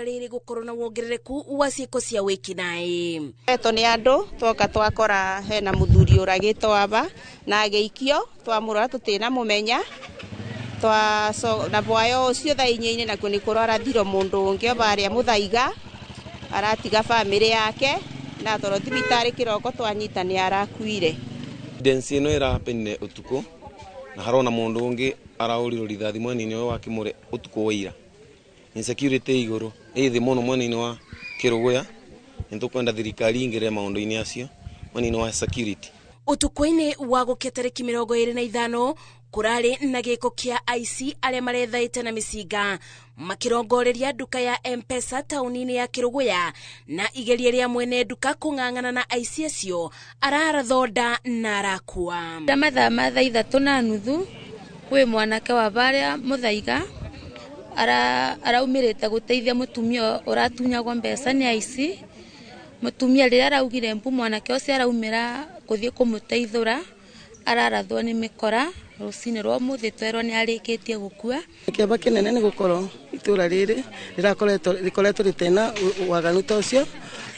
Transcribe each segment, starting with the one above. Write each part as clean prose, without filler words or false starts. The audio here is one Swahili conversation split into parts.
itora riri gukorwo na wongerereku wa ciiko cia wikinaĩ. Eto ni andu twoka twakora hena muthuri uragitwo aba na geikio twamurora tutina mumenya na bwayo ucio thainye-ini nakuo ni kurora thiro mundu ungi obaria muthaiga aratiga family yake na toro thibitari kiroko twanyita ni arakuire. Densi ino irapenine utuko na harona mundu ungi arauriro rithathi mwanini wa Kimure utuko wira. Insecurity iguru ithi muno mwanini wa Kiruguya nitukwenda thirikari ingire maundu-ini acio mwanini wa security. Utuko-ini wa gukia tariki 25 kurari na giko kia IC aria marethaite na misinga makirongoreria duka ya M-Pesa taunini ya Kiruguya na igeria ria mwene duka kung'ang'ana na IC acio ararathoda na arakua. Mathaa 3:30 kwi mwanake wa baria muthaiga araumirite guteithia mutumia uratunyagwo mbeca ni IC. Mutumia riria araugire mpu mwanake ucio araumira kuthie kumuteithura ararathwo ni mikora rucini rwa muthi twerwo ni arikitie gukua. Kiamba kinene ni gukorwo itura riri rikoretwo ritena waganu tocio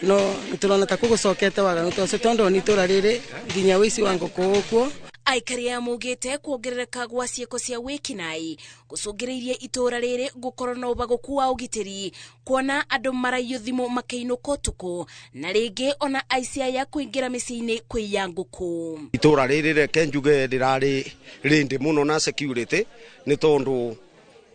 no turona ta kugusokete waganu tocio tondo ni itura riri nginya wici wa ngoko gukuo. Aikari amugite kuongerereka gwa ciiko cia wikinaĩ gucungiriirie itura riri gukorwo na ubaguku wa ugitiri kuona andu maraiywo thimu makeinuka utuku na ringi ona aicia ya kuingira micii-ini kwiya nguku. Itura riri reke njuge ndirari rindi muno na security ni tondu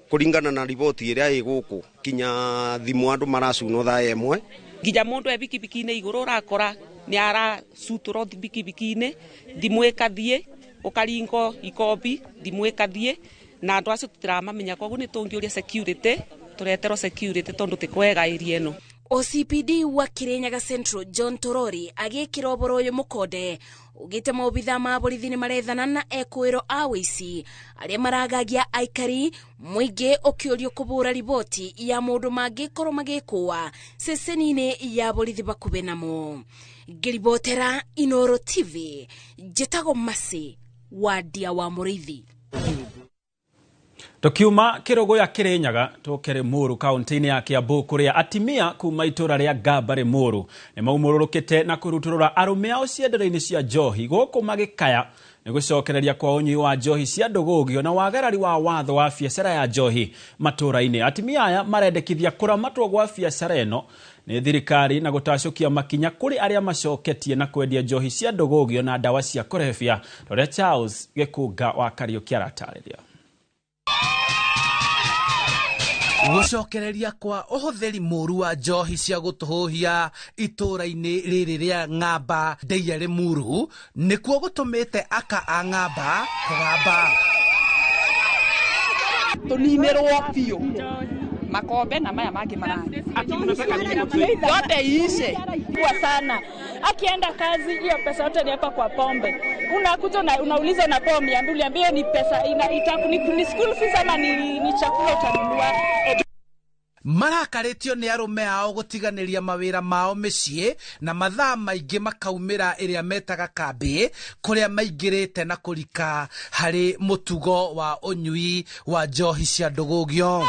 kuringana na riboti iria iguku kinya thimu andu maracunwo thaa emwe nginya mundu e bikibiki-ini iguru urakora ni ara cuturo bikibiki-ini thimu ikathie ukaringo ikobi thimu ikathie na andu acio tutiramamenya koguo ni tungiuria security turetero security tondu tikwega area ino. OCPD wa Kirinyaga Central John Torori agikira uboro uyu mukonde ugite maobitha ma borithi ni marethana na ekwiro a wici aria maragagia aikari muingi ukiurio kubura riboti ya mundu mangikorwo magikuwa ceceni-ini ya borithi bakuve namo. Ngiribotera Inooro TV Jetago Masi wadia wa Muriithi. Tukiuma Kiruguya Kirinyaga tukere Muru kaunti-ini ya Kiambu kuria atimia kuma itura ria Gambare Muru ni maumururukite na kuruturura arume ao ciendero-ini cia njohi guku magikaya ni gucokereria kwa unyui wa njohi cia ndugugio na wagarari wa watho wa biacara ya njohi matura-ini. Atimia aya marendekithia kuramatwo gwa biacara eno ni thirikari na gutacukia makinya kuri aria macoketie na kwendia njohi cia ndugugio na dawa cia kurefia. Rore Charles Gekunga wa Kariuki aratarĩria. Gucokereria kwa uhuthiri muru wa njohi cia gutuhuhia itura-ini riri ria Ng'amba Ndeiya Muru nikuo gutumite aka a Ng'amba kugamba tunimerwo pio makombe na maya mangi marani yote ishe kwa sana. Akienda kazi hiyo pesa yote ni hapa kwa pombe. Unakuja unauliza na pombe ambie ni pesa ni school fees ama ni chakula utanunua. Marakaretio ni arume ao gutiganiria mawira mao micii na mathaa maingi makaumira iria metaga kambi kuria maingirite na kurika hari mutugo wa unyui wa njohi cia ndugugio.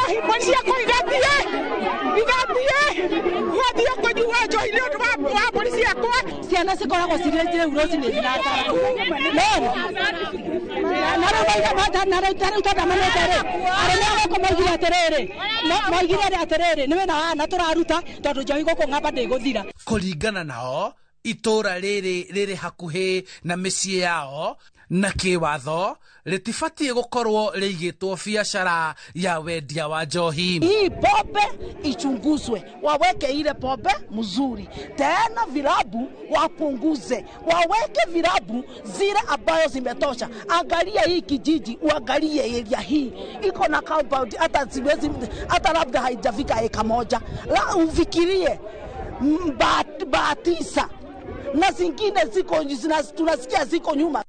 Ciana cikoragwo cirĩte uroci nĩ zinatara kuringana nao itura riri hakuhi na micii yao na kiwatho ritibatie gukorwo riigitwo biacara ya wendia wa njohi. Hii pombe ichunguzwe, waweke ile pombe mzuri, tena virabu wapunguze, waweke virabu zile ambayo zimetosha. Angalia hii kijiji, uangalie area hii iko na compound hata labda haijafika eka moja. La ufikirie batisa na zingine ziko tunasikia ziko nyuma.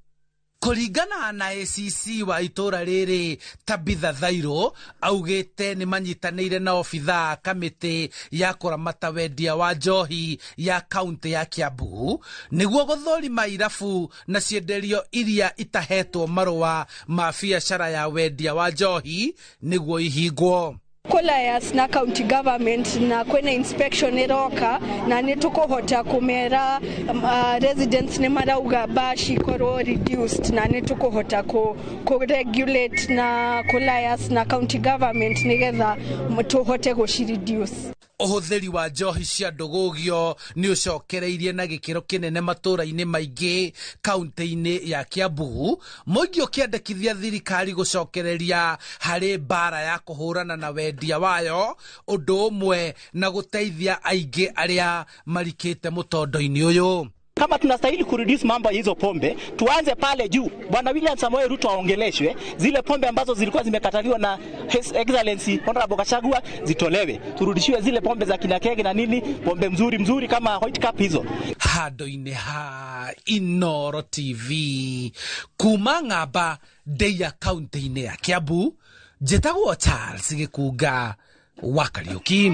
Kuringana na ACC wa itura riri Tabitha Thairo augite ni manyitanire na ofitha kamiti ya kuramata wendia wa njohi ya kaunti ya Kiambu niguo guthurima irabu na cienderio iria itahetwo marua ma biacara ya wendia wa njohi niguo ihingwo. Kolayas na county government na kwena inspection eroka na nitukuhota kumera residents ne marauga bashi koro reduced na nitukuhota ko regulate na Kolayas na county government nigetha tuhote go reduce. Uhuthiri wa njohi cia ndugugio ni ucokereirie na gikiro kinene matura-ini maingi kaunti-ini ya Kiambu. Muingi ukiandikithia thirikari gucokereria hari bara ya kuhurana na wendia wayo undu umwe na guteithia aingi aria marikite mutondo-ini uyu. Kama tunastahili kureduce mambo ya hizo pombe, tuanze pale juu. Bwana William Samoei Ruto aongeleshwe, zile pombe ambazo zilikuwa zimekataliwa na His Excellency Honorable Gachagua zitolewe. Turudishiwe zile pombe za kina kege na nini, pombe mzuri kama White Cup hizo. Hado-ini ha Inoro TV kuma Ng'amba Ndeia kaunti-ini ya Kiambu, njĩtagwo Charles Gĩkunga wa Kariuki.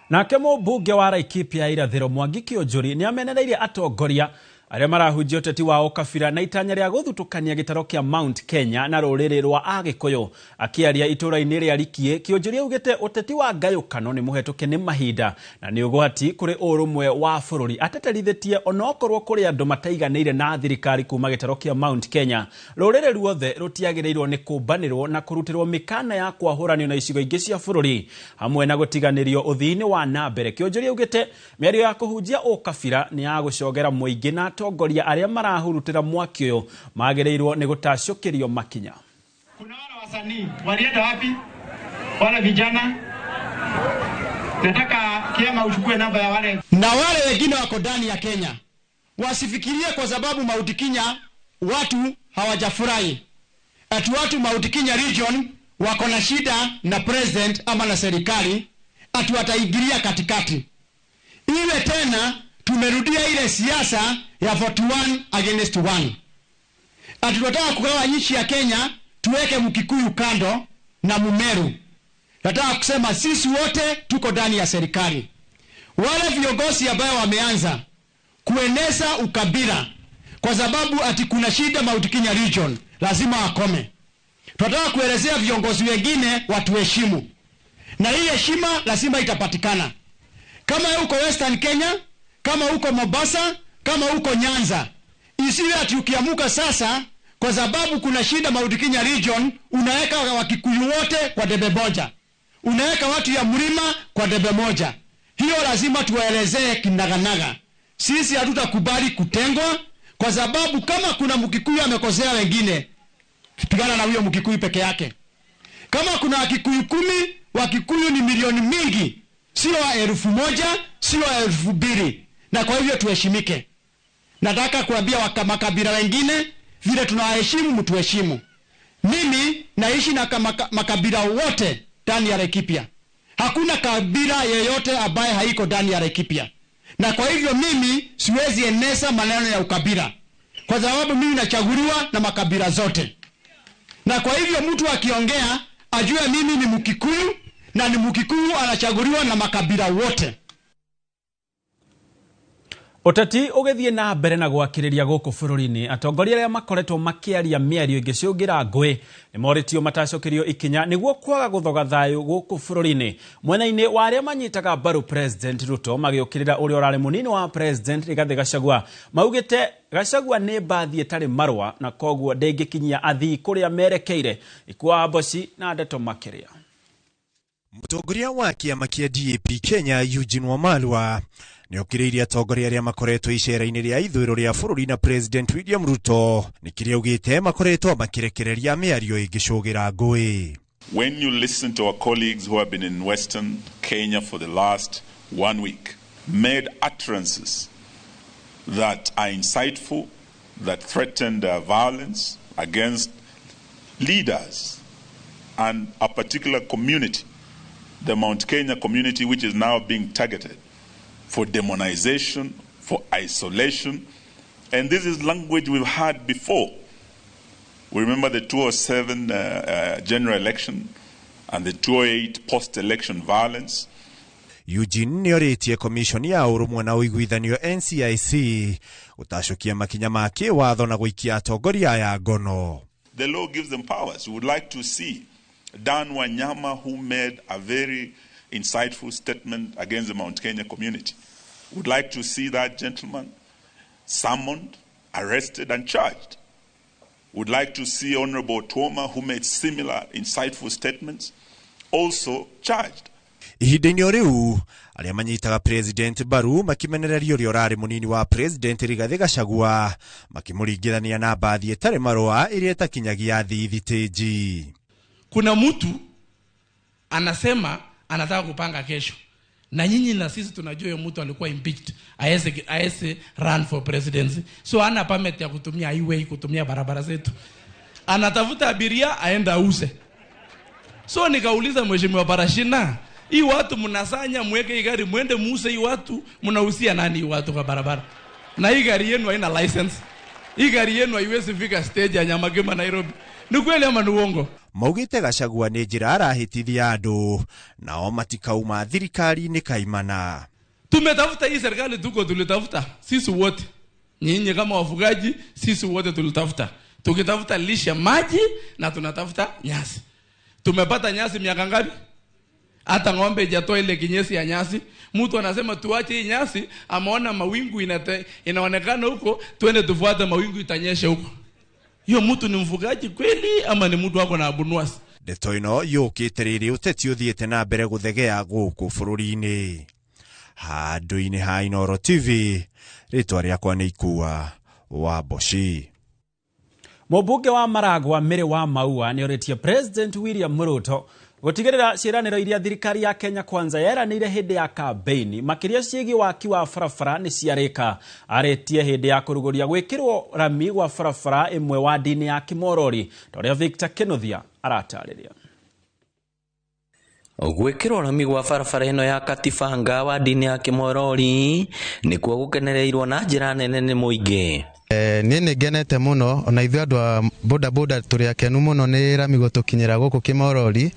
Nake mũmbunge wa Laikipia ya irathĩro Mwangi Kĩũnjũri nĩ amenereirie atongoria arĩa marahunjia ũteti wa ũkabira na itanya rĩa gũthutũkania gĩtaro kĩa Mount Kenya na rũrĩrĩ rwa Agĩkũyũ. Akĩaria itũũra-inĩ rĩa Rikie, Kĩũnjũri augĩte ũteti wa ngayũkano nĩ mũhetũke nĩ mahinda na nĩ ũgwati kũrĩ ũrũmwe wa bũrũri. Ateterithĩtie onokorwo kũrĩ andũ mataiganĩire na thirikari kuma gĩtaro kĩa Mount Kenya, rũrĩrĩ ruothe rũtiagĩrĩirwo nĩ kũmbanĩrwo na kũrutĩrwo mĩkana ya kwahũranio na icigo ingĩ cia bũrũri hamwe na gũtiganĩrio ũthii-inĩ wa nambere. Kĩũnjũri augĩte mĩario ya kũhunjia ũkabira nĩ ya gũcogera mũingĩ na atongoria arĩa marahurutĩra mwaki ũyũ magĩrĩirwo nĩ gũtacũkĩrio makinya. Kuna wale wasanii walienda wapi? Wale vijana, nataka Kiama uchukue namba ya wale. Na wale wengine wako ndani ya Kenya wasifikirie kwa sababu Mount Kenya watu hawajafurahi ati watu Mount Kenya region wako na shida na president ama na serikali ati wataingilia katikati. Iwe tena tumerudia ile siasa ya 41 against 1. Ati tunataka kugawa nchi ya Kenya tuweke Mkikuyu kando na Mumeru. Nataka kusema sisi wote tuko ndani ya serikali. Wale viongozi ambao wameanza kueneza ukabila kwa sababu ati kuna shida Mount Kenya region lazima wakome. Tunataka kuelezea viongozi wengine watuheshimu. Na hii heshima lazima itapatikana. Kama uko Western Kenya, kama uko Mombasa, kama uko Nyanza, isiwe ati ukiamuka sasa kwa sababu kuna shida Mount Kenya region unaweka Wakikuyu wote kwa debe moja, unaweka watu ya Mlima kwa debe moja. Hiyo lazima tuwaelezee kinaganaga. Sisi hatutakubali kutengwa kwa sababu kama kuna Mkikuyu amekosea wengine, pigana na huyo Mkikuyu peke yake. Kama kuna Wakikuyu 10, Wakikuyu ni milioni mingi, sio 1,000, sio 2,000. Na kwa hivyo tuheshimike. Nataka kuambia makabila wengine vile tunawaheshimu mtuheshimu. Mimi naishi na makabila wote ndani ya Laikipia. Hakuna kabila yeyote ambaye haiko ndani ya Laikipia. Na kwa hivyo mimi siwezi eneza maneno ya ukabila. Kwa sababu mimi nachaguliwa na makabila zote. Na kwa hivyo mtu akiongea ajue mimi ni Mkikuyu na ni Mkikuyu anachaguliwa na makabila wote. Uteti ugithie na mbere na gwakiriria guku bururi-ini, atongoria aria makoretwo makiaria miario ingiciungira ngui ni moritio matacokerio ikinya niguo kwaga guthoga thayu guku bururi-ini. Mwena-ini wa aria manyitaga mbaru President Ruto magiukirira uria urari munini wa President Rigathi Gachagua maugite Gachagua ni mbathi etari marwa na koguo ndengikinyia athii kuria merekeire. Ikwa Mboci na Ndeto Makiria. Mutongoria wa kiama kia DAP Kenya Eugene Wamalwa ni okiriria atongoria aria makoretwo icera-ini ria ithwiro ria bururi na President William Ruto ni kiria ugite makoretwo makirekereria miario ingicugira ngui. When you listen to our colleagues who have been in Western Kenya for the last 1 week, made utterances that are insightful, that threatened violence against leaders and a particular community, the Mount Kenya community, which is now being targeted for demonization, for isolation. And this is language we've had before. We remember the 2007 general election and the 2008 post-election violence. Eugene nioritie komishoni ya urumwe na uiguithanio NCIC utacokia makinya ma kiwatho na guikia atongoria ya ngono. The law gives them powers. We would like to see Dan Wanyama, who made a very insightful statement against the Mount Kenya community. Would like to see that gentleman summoned, arrested, and charged. Would like to see Honorable Tuoma, who made similar insightful statements, also charged. Ihinda-inĩ o rĩu arĩa manyitaga president Baru makimenereria ũrĩa ũrarĩ mũnini wa president Rigathi Gachagua makimũringithania na baadhi ĩtarĩ marũa ĩrĩa ĩtakinyagia thitĩnji. Kuna mtu anasema anataka kupanga kesho, na nyinyi na sisi tunajua yule mtu alikuwa impeached aese run for presidency, so ana permit ya kutumia highway, kutumia barabara zetu, anatafuta abiria aenda ause. So nikauliza mheshimiwa Parashina, hii watu mnasanya mweke gari mwende muse, hii watu mnahusia nani hii watu kwa barabara? Na hii gari yenu haina license, hii gari yenu haiwezi fika stage ya Nyamagema Nairobi. Ni kweli ama ni uongo? Maugite Gachagua nĩ njĩra arahĩtithia andũ nao matikauma thirikari-inĩ kaimana. Tumetafuta hii serikali, tulitafuta sisi wote, nyinyi kama wafugaji, sisi wote tulitafuta. Tukitafuta lishe, maji, na tunatafuta nyasi. Tumepata nyasi miaka ngapi? Hata ng'ombe hajatoa ile kinyesi ya nyasi. Mtu anasema tuache hii nyasi, ameona mawingu inaonekana huko, twende tufuate mawingu itanyesha huko. Hiyo mtu ni mfugaji kweli ama ni mtu wako na abunuasi? Ndeto ĩno yũkĩte rĩrĩ ũteti ũthiĩte na mbere gũthegea gũkũ bũrũri-inĩ. Handũ-inĩ ha Inooro TV, rĩtwa rĩakwa nĩ Ikua wa Boshi. Mũmbunge wa Maragwa Mary wa Maua nĩ orĩtie President William Ruto gũtigĩrĩra ciĩranĩro iria thirikari ya Kenya Kwanza yeranĩire hĩndĩ ya kampeni makĩria ciĩgiĩ waki wa barabara nĩ ciarĩka. Arĩtie hĩndĩ ya kũrugũria gwĩkĩrwo rami gwa barabara ĩmwe wa ndini ya Kimorori, torĩa Victor Kenothia aratarĩria. Gwĩkĩrwo rami gwa barabara ĩno ya Katifanga wa ndini ya Kimorori nĩkuo gũkenereirwo na njĩra nene nĩ mũingĩ. Niĩ nĩngenete mũno, ona ithuĩ andũ a boda boda tũrĩ akenu mũno nĩ rami gũtũkinyĩra gũkũ Kimorori,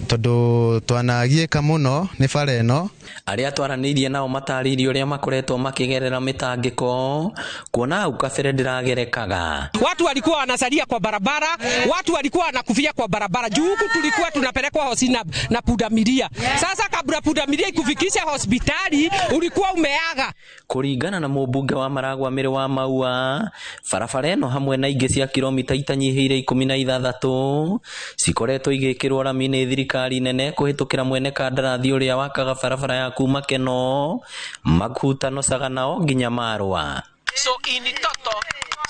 tondũ twanagiĩka mũno nĩ bara ĩno. Arĩa twaranĩirie nao matarĩirie ũrĩa makoretwo makĩgerera mĩtangĩko, kuona hau kabere ndĩragerekaga. Watu walikuwa wanasalia kwa barabara, watu walikuwa wanakufia kwa barabara. Juu huku tulikuwa tunapelekwa hospitali na pundamilia. Sasa kabla pundamilia ikufikisha hospitali ulikuwa umeaga. Kũringana na mũmbunge wa Maragwa Mary wa Maua, barabara ĩno hamwe na ingĩ cia kilomita itanyihĩire 16 cikoretwo igĩkĩrwo rami nĩ thirikari nene kũhĩtũkĩra mwene kandarathi ũrĩa wakaga barabara ya kuma Keno Makutano Sagana nginya Marwa. So ini toto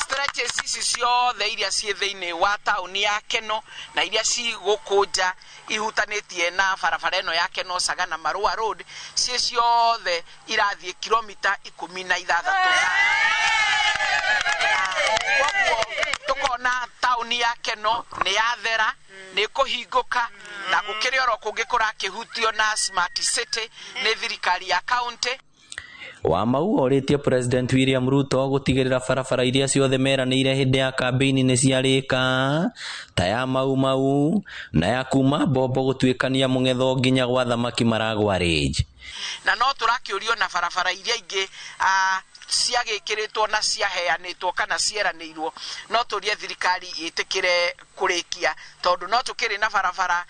stretches ici ciothe iria ciĩ thĩinĩ wa taũni ya Keno na iria cigũkũnja ihutanĩtie na barabara ĩno ya Keno Sagana Marwa Road, ciothe irathiĩ kilomita 16. Koguo tukona taũni ya Keno nĩ yathera, nĩ kũhingũka na gũkĩrĩ oro kũngĩ kũrakĩhutio na smart city nĩ thirikari ya county. Wa Maua orĩtie President William Ruto gũtigĩrĩra barabara iria ciothe meranĩire hĩndĩ ya kambĩini nĩ ciarĩka, ta ya Mau na ya kuma Bombo gũtuĩkania Mũng'etho nginya gwa Thamaki Maragwa Range. Na no tũrakĩũrio na barabara iria ingĩ ciagĩkĩrĩtwo na ciaheanĩtwo kana cieranĩirwo, no tũrie thirikari ĩtĩkĩre kũrĩkia, tondũ no tũkĩrĩ na barabara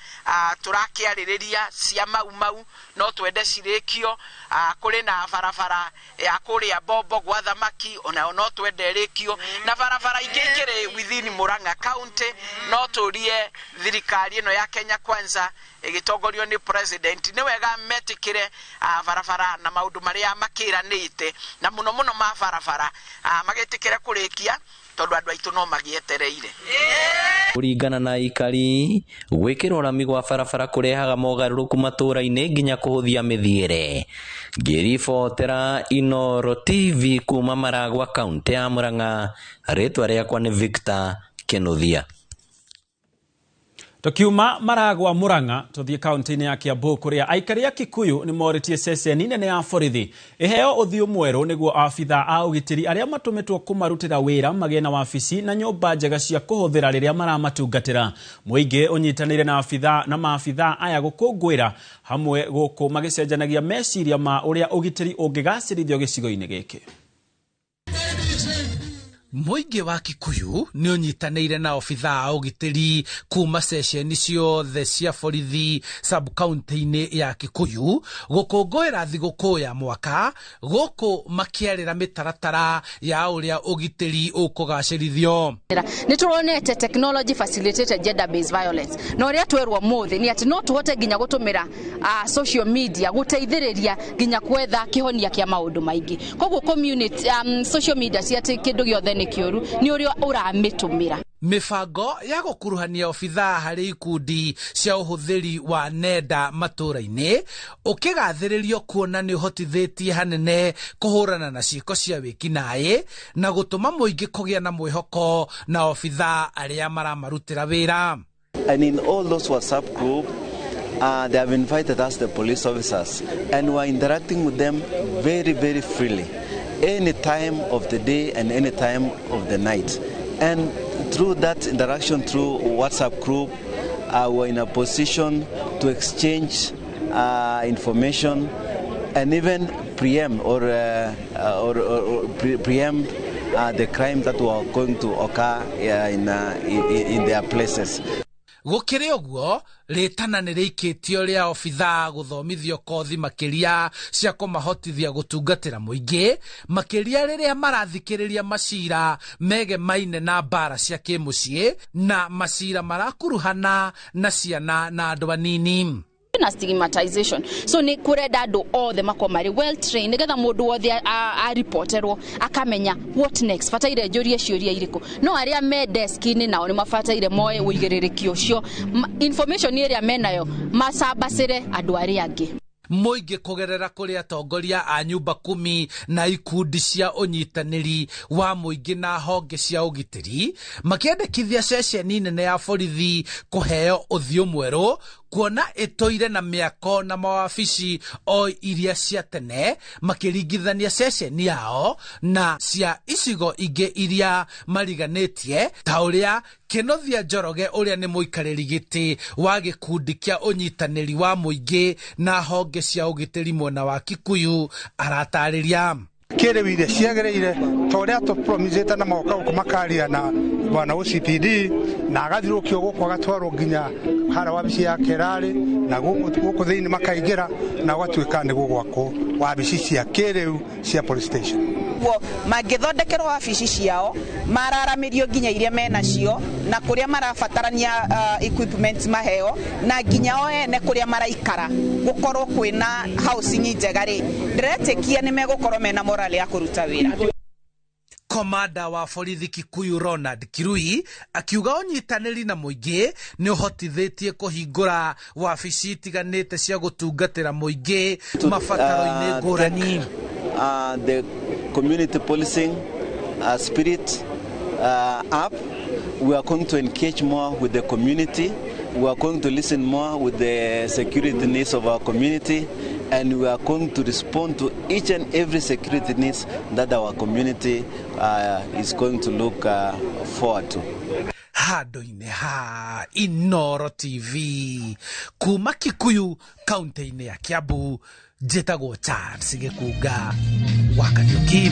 tũrakĩarĩrĩria cia Mau no twende cirĩkio. Kũrĩ na barabara ya kũrĩa Bombo gwa Thamaki onayo no twende rĩkio, na barabara ingĩ ikĩrĩ within Murang'a County. No tũrie thirikari ĩno ya Kenya Kwanza ĩgĩtongorio nĩ president nĩ wega metĩkĩre barabara na maũndũ marĩa makĩranĩte, na mũno mũno ma barabara magĩtĩkĩre kũrĩkia, tondũ andũ aitũ no magĩetereire. Kũringana na ikari, gwĩkĩrwo rami gwa barabara kũrehaga mogarũrũku matũũra-inĩ nginya kũhũthia mĩthiĩre. Ngĩribotera Inooro TV kuma Maragwa kaunti ya Murang'a, rĩtwa rĩakwa nĩ Victor Kenothia. Tukiuma Maragwa Murang'a tuthie kaunti-inĩ ya Kiambu kũrĩa aikari a Kikuyu nĩ morĩtie ceceni nene ya borithi iheo ũthiũ mwerũ nĩguo abitha a ũgitĩri arĩa matũmĩtwo kũmarutĩra wĩra magĩe na wabici na nyũmba njega cia kũhũthĩra rĩrĩa maramatungatĩra. Mũingĩ ũnyitanĩire na maabitha aya gũkũngũĩra hamwe gũkũ magĩcenjanagia meciria ma ũrĩa ũgitĩri ũngĩgacĩrithio gĩcigo-inĩ gĩkĩ. Muingi wa Kikuyu ni unyitanĩire na obithaa a ũgitĩri kuma ceceni ciothe cia borithi sub-county-inĩ ya Kikuyu gũkũngũĩra thigũkũ ya mwaka gũkũ makĩarĩra mĩtaratara ya ũrĩa ũgitĩri ũkũgacĩrithio. Nĩtũronete technology facilitated gender based violence na ũrĩa twerwo mũthĩ nĩ atĩ no tũhote nginya gũtũmĩra social media gũteithĩrĩria nginya kwetha kĩhonia kĩa maũndũ maingĩ. Koguo community social media cia kĩndũ gĩothe nĩ kĩũru nĩ ũrĩa ũramĩtũmĩra. Mibango ya gũkuruhania obithaa harĩ ikundi cia ũhũthĩri wa nenda matũra-inĩ ũkĩgathĩrĩrio kuona nĩ ũhotithĩtie hanene kũhũrana na ciĩko cia wĩkinaĩ na gũtũma mũingĩ kũgĩa na mwĩhoko na obithaa arĩa maramarutĩra wĩra. And in all those WhatsApp group, they have invited us, the police officers, and we are interacting with them very, very freely, any time of the day and any time of the night. And through that interaction through WhatsApp group, we're in a position to exchange information and even preempt preempt the crime that were going to occur in their places. Gũkĩrĩ ũguo rĩtana nĩ rĩikĩtio rĩa obithaa gũthomithio kothi makĩria cia kũmahotithia gũtungatĩra mũingĩ makĩria rĩrĩa marathikĩrĩria macira megemaine na mbara cia kĩmũciĩ na macira marakuruhana na ciana na andũ anini. Na stigmatization so ni kurenda andu othe makoma mari well trained nigetha mundu wothe a reporterwo akamenya what next fataire njũrie ciũria irĩkũ no aria me desk-inĩ nao ni mafataire moe ũigĩrĩrĩki ũcio information ĩrĩa menayo macambacĩre andũ arĩa angĩ. Mũingĩ kũgerera kũrĩ atongoria a nyumba 10 na ikundi cia ũnyitanĩri wa mũingĩ na honge cia ũgitĩri makĩendekithia ceceni nene ya borithi kũheo ũthiũ mwerũ kuona ĩtũire na mĩako na mawabici o iria cia tene makĩringithania ceceni yao na cia icigo ingĩ iria mariganĩtie ta ũrĩa Kĩnothia Njoroge ũrĩa nĩ mũikarĩri gĩtĩ wa gĩkundi kĩa ũnyitanĩri wa mũingĩ na honge cia ũgitĩri mwena wa Kikuyu aratarĩria. Kĩrĩu iria ciagĩrĩire ta ũrĩa tũpromithĩte na magoka gũkũ makaria na bwana OCPD na agathirũkio gũkũ agatwarwo nginya harĩa wabici ya Kerarĩ na gũkũ thĩinĩ makaingĩra na gwatuĩka nĩ gũgwakwo wabici cia kĩrĩu cia police station. Mangĩthondekerwo wabici ciao mararamĩrio nginya iria menacio na kũrĩa marabatarania equipment maheo na nginya o ene kũrĩa maraikara gũkorwo kwĩna housing njega rĩ ndiretĩkia nĩ megũkorwo mena morale ya kũruta wĩra. Komanda wa borithi Kikuyu Ronald Kirui akiuga ũnyitanĩri na mũingĩ nĩ ũhotithĩtie kũhingũra wabici itiganĩte cia gũtungatĩra mũingĩ mabataro-inĩ ngũrani. The community policing spirit up. We are going to engage more with the community. We are going to listen more with the security needs of our community, and we are going to respond to each and every security needs that our community is going to look forward to. Handũ-inĩ ha Inooro TV kuma Kikuyu kaunti-inĩ ya Kiambu njĩtagwo Charles Gĩkunga wa Kariuki.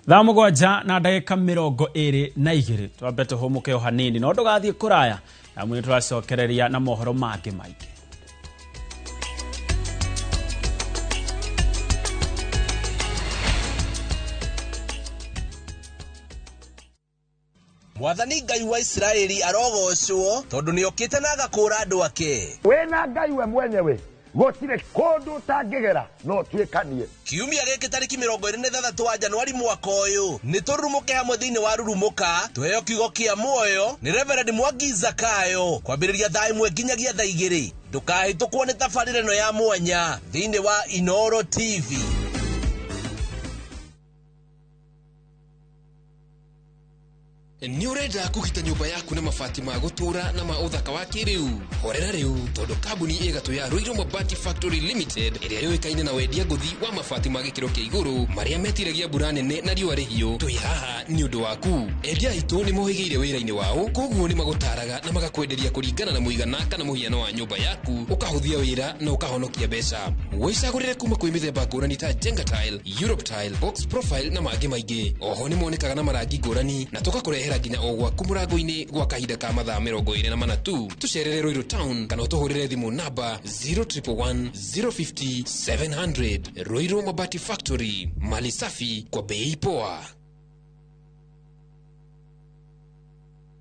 Thaa mũgwanja na ndagĩka 22 twambe tũhũmũke o hanini no ndũgathiĩ kũraya na mwĩ tũracokereria na mohoro mangĩ maingĩ. Mwathani Ngai wa Israeli arogocwo tondu ni okite na agakũra andũ ake. Wena Ngai we mwenyewe gotire kondu tangigera no twikanie. Kiumia gĩkĩ tariki 26 wa Januari mwaka ũyũ nĩ tũrurumũke hamwe thĩinĩ wa rurumuka tuheo kiugo kĩa muoyo ni Reverend Mwangi Zakayo kwambĩrĩria thaa 1 nginyagia thaa 2. Ndũkahĩtũkwo nĩ tabarĩra ĩno ya mwanya thĩinĩ wa Inooro TV. Ni urenda kugita nyumba yaku na mabati ma gutura na ma uthaka wa kiriu. Horera riu tondu kambuni igatu ya Ruiru Mabati Factory Limited iria yoikaine na wendia nguthi wa mabati ma gikiro kia iguru maria metiragia mbura nene na riua rihiu. Twi haha ni undu waku. Endia itu ni mohigeire wira-ini wao, koguo ni magutaraga na magakwenderia kuringana na muigana kana muhiano wa nyumba yaku, ukahuthia wira na ukahonokia mbeca. Wicagurire kuma kwi mithemba ngurani ta Jenga Tile, Europe Tile, Box Profile na mangi maingi. Oho ni monekaga na marangi ngurani na tugakurehera nginya o gwaku murango-ini gwa kahinda ka mathaa 24 tu. Tucerere Ruiru Town kana utuhurire thimu namba 0111 050 700. Ruiru Mabati Factory, mali safi kwa bei poa.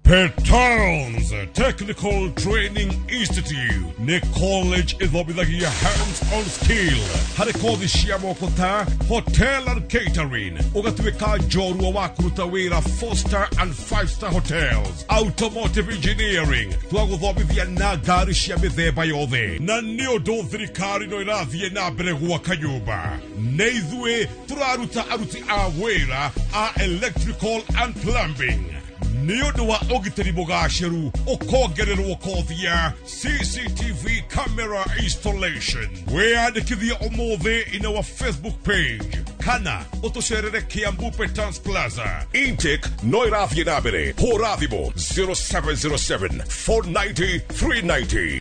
Petowns Technical Training Institute ni college ithomithagia hands-on skill harĩ kothi cia moko ta hotel and catering, ũgatuĩka njorua wa kũruta wĩra 4-star and 5-star hotels, automotive engineering, twagũthomithia na ngari cia mĩthemba yothe, na nĩ ũndũ thirikari no ĩrathiĩ na mbere gwaka nyũmba, na ithuĩ tũraruta aruti a wĩra a electrical and plumbing. Ni undu wa ugitiri mugashiru ukongererwo kothi ya CCTV camera installation. Weyandikithia umuthi in our Facebook page kana utucerere Kiambu Petowns Plaza. Intake no irathie na mbere. Hũra thimũ 0707 490 390.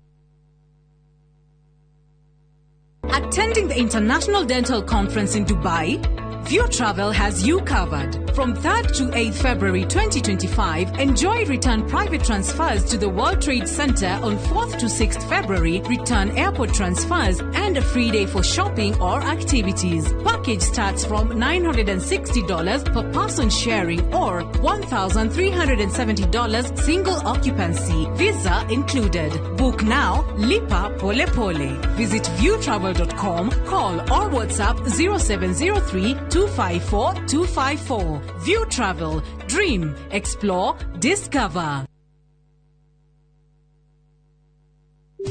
Attending the International Dental Conference in Dubai, View Travel has you covered. From 3rd to 8th February 2025, enjoy return private transfers to the World Trade Center on 4th to 6th February, return airport transfers, and a free day for shopping or activities. Package starts from $960 per person sharing or $1,370 single occupancy, visa included. Book now, lipa pole pole. Visit viewtravel.com, call or WhatsApp 0703 254 254. View Travel. Dream. Explore. Discover.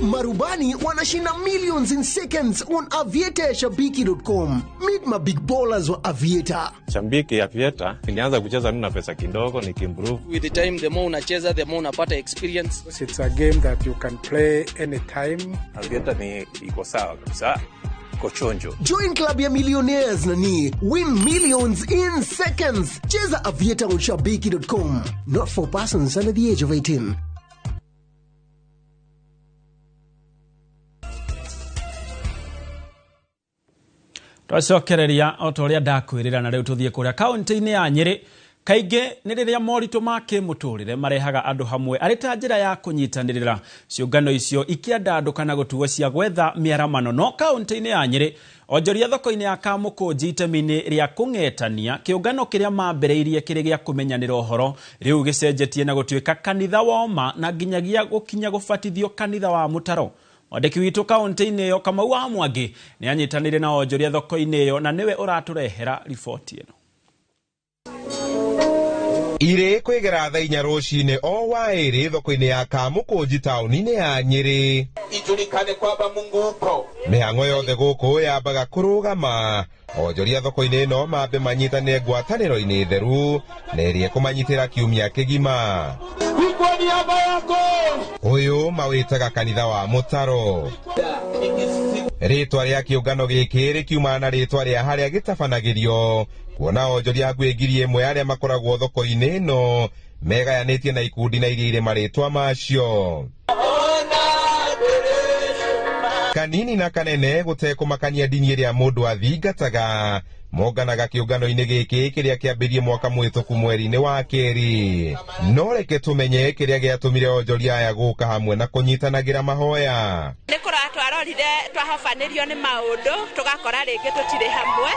Marubani wanashinda millions in seconds on aviatorshabiki.com. Meet my big ballers wa Aviator. Shambiki Aviator nilianza kucheza na pesa kidogo nikimprove. With the time the more unacheza the more unapata experience. It's a game that you can play anytime. Aviator ni iko sawa kabisa. Kochonjo. Join club ya millionaires nani. Win millions in seconds. Cheza Aviator on shabiki.com. Not for persons under the age of 18. Twacokereria o ta ũrĩa ndakwĩrĩra na rĩu tũthiĩ kũrĩa kaunti-inĩ ya Nyĩrĩ. Kaingĩ nĩ rĩrĩa moritũ ma kĩmũtũrĩre marehaga andũ hamwe arĩ ta njĩra ya kũnyitanĩrĩra. Ciũngano icio ikĩandandũka na gũtuo cia gwetha mĩaramano. No kaunti-inĩ ya Nyĩrĩ, onjoria thoko-inĩ ya Kamũkũnji itemi-inĩ rĩa kũng'etania, kĩũngano kĩrĩa mambĩrĩirie kĩrĩ gĩa kũmenyanĩra ũhoro rĩu gĩcenjetie na gũtuĩka kanitha woma na nginyagia gũkinya gũbatithio kanitha wa mũtaro. Mwandĩki witũ kaunti-inĩ ĩyo Kamau wa Mwangi nĩ anyitanĩire na onjoria thoko-inĩ ĩyo na nĩwe ũratũrehera riboti ĩno. Ire kwegera thaa 4 rũcinĩ o waĩrĩ thoko-inĩ ya Kamũkũnji taũni-inĩ ya Nyĩrĩ. Ijulikane kwamba Mungu upo. Mĩhang'o yothe gũkũ yambaga kũrũgama. Onjoria thoko-inĩ ĩno mambe manyitanĩre ngwatanĩro-inĩ theru na ĩrĩa kũmanyitĩra kiumia kĩgima. Ũyũ mawĩtaga kanitha wa mũtaro. Rĩtwa rĩa kĩũngano gĩkĩ rĩkiumana na rĩtwa rĩa harĩa gĩtabanagĩrio, kuona onjoria hakuhĩ 1,000 arĩa makoragwo thoko-inĩ ĩno megayanĩtie na ikundi na iria irĩ marĩtwa macio. Kanini na kanene gũtekũmakania ndini ĩrĩa mũndũ athingataga, monganaga kĩũngano-inĩ gĩkĩ kĩrĩa kĩambĩrie mwaka mũhĩtũku mweri-inĩ wa kerĩ. No reke tũmenye kĩrĩa gĩatũmire onjoria aya gũka hamwe na kũnyitanagĩra mahoya. Nĩ twarorire twahobanĩrio nĩ maũndũ tũgakora rĩngĩ tũtirĩ hamwe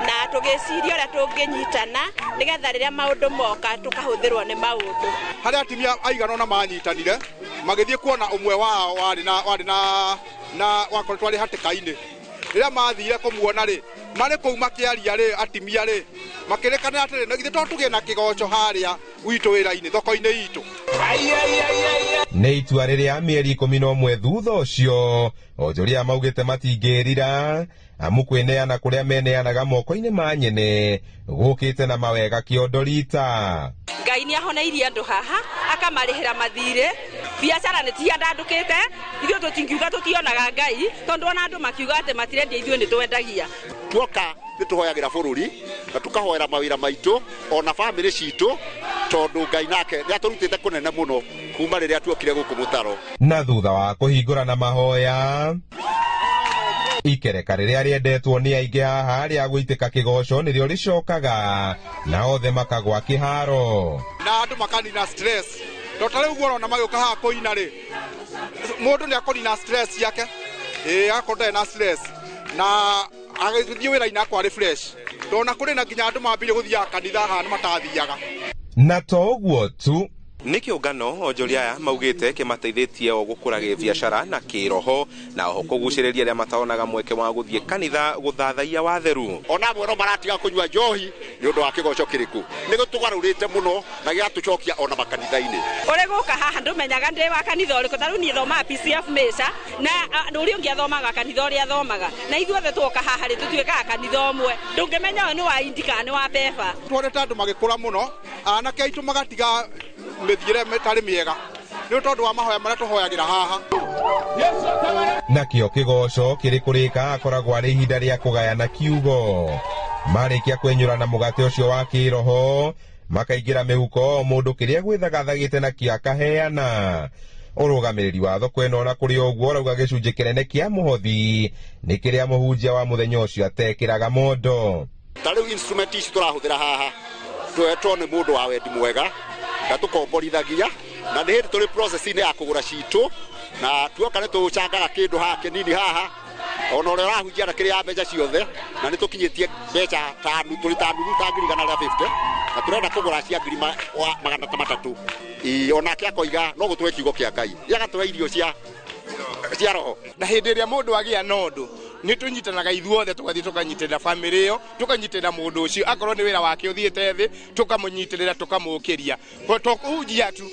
na tũgĩciria ũrĩa tũngĩnyitana nĩgetha rĩrĩa maũndũ moka tũkahũthĩrwo nĩ maũndũ. Harĩa atumia aigana na manyitanire magĩthiĩ kuona ũmwe wao warĩ na wakorwo twarĩ hatĩka-inĩ ira mathire kumuona ri mari kou makiaria ri atimia ri makirekana atiri na githe to tugie na kigoco haria witu wira-ini thoko-ini itu nĩ itua rĩrĩa mĩeri 11 thutha ũcio onjoria maugĩte matingĩrira amu kwĩneana kũrĩa meneanaga moko-inĩ ma nyene gũkĩte na mawega kĩondorita. Ngai nĩ ahoneirie andũ haha akamarĩhĩra mathirĩ biacara nĩ tiandandũkĩte ithuĩ tũtingiuga tũtionaga Ngai tondũ ona andũ makiuga atĩ matirendia ithuĩ nĩ twendagia. Tuoka nĩ tũhoyagĩra bũrũri na tukahoera mawĩra maitũ ona bamĩrĩ citũ tondũ Ngai nake nĩ atũrutĩte kũnene mũno kuma rĩrĩa tuokire gũkũ mũtaro. Na thutha wa kũhingũra na mahoya ikereka rĩrĩa rĩendetwo nĩ aingĩ haha rĩa gũitĩka kĩgoco nĩrĩo rĩcokaga na othe makagwa kĩharo na andũ makanina stress tota rĩu guona magĩũka haha kũina rĩ mũndũ nĩ akũnina stress yake agakorwo na stress na agĩthiĩ wĩra-inĩ akwa refresh tona kũrĩ na nginya andũ mambire gũthiaga kanitha haha nĩ matathiaga. Na to ũguo tu nĩ kĩũngano onjoria aya maugĩte kĩmateithĩtie o gũkũra gĩbiacara na kĩroho na oho kũgucĩrĩria arĩa mataonaga mweke wa gũthiĩ kanitha gũthathaia watheru. Ona amwe no maratiga kũnyua njohi nĩ ũndũ wa kĩgoco kĩrĩkũ nĩ gũtũgarũrĩte mũno na gĩatũcokia ona makanitha-inĩ. Ũrĩ gũka haha ndũmenyaga ndĩ wa kanitha ũrĩkũ tarĩu niĩ thomaga PCF Mesa na ũrĩa ũngĩ athomaga kanitha ũrĩa athomaga na ithuothe twoka haha rĩ tũtuĩkaga kanitha ũmwe ndũngĩmenya ũyũ nĩ wa Indika nĩ wa Beba. Tuonete andũ magĩkũra mũno anake aitũ magatiga mĩthiĩre mĩtarĩ mĩega nĩ tondũ wa mahoya marĩa tũhoyagĩra haha. Nakĩo kĩgoco kĩrĩ kũrĩka akoragwo arĩ ihinda rĩa kũgayana kiugo marĩkia kwenyũra na mũgate ũcio wa kĩroho makaingĩra mĩhuko mũndũ kĩrĩa gwĩthagathagĩte na kĩakaheana. Ũrũgamĩrĩri wa thoko ĩno na kũrĩ ũguo arauga gĩcunjĩ kĩnene kĩa mũhothi nĩ kĩrĩa mũhunjia wa mũthenya ũcio atekĩraga mondo. Tarĩu instrument ici tũrahũthĩra haha twetwo nĩ mũndũ wa wendi mwega na tũkomborithagia na nĩ hĩndĩ tũrĩ process-inĩ ya kũgũra citũ na tuoka nĩ tũcangaga kĩndũ haha kĩnini haha ona ũrĩa ũrahunjia na kĩrĩa mbeca ciothe na nĩ tũkinyĩtie mbeca tũrĩ ta nuthu ta ngiri 150 na tũrenda kũgũra cia ngiri 300 onake akoiga no gũtũhe kiugo kĩa Ngai agatũhe irio cia roho. Na hĩndĩ ĩrĩa mũndũ agĩa na ũndũ nĩ tũnyitanaga ithuothe tũgathiĩ tũkanyitĩrĩra bamĩrĩ ĩyo tũkanyitĩrĩra mũndũ ũcio akorwo nĩ wĩra wake ũthiĩte thĩ tũkamũnyitĩrĩra tũkamũkĩria tũkũhunjia tu.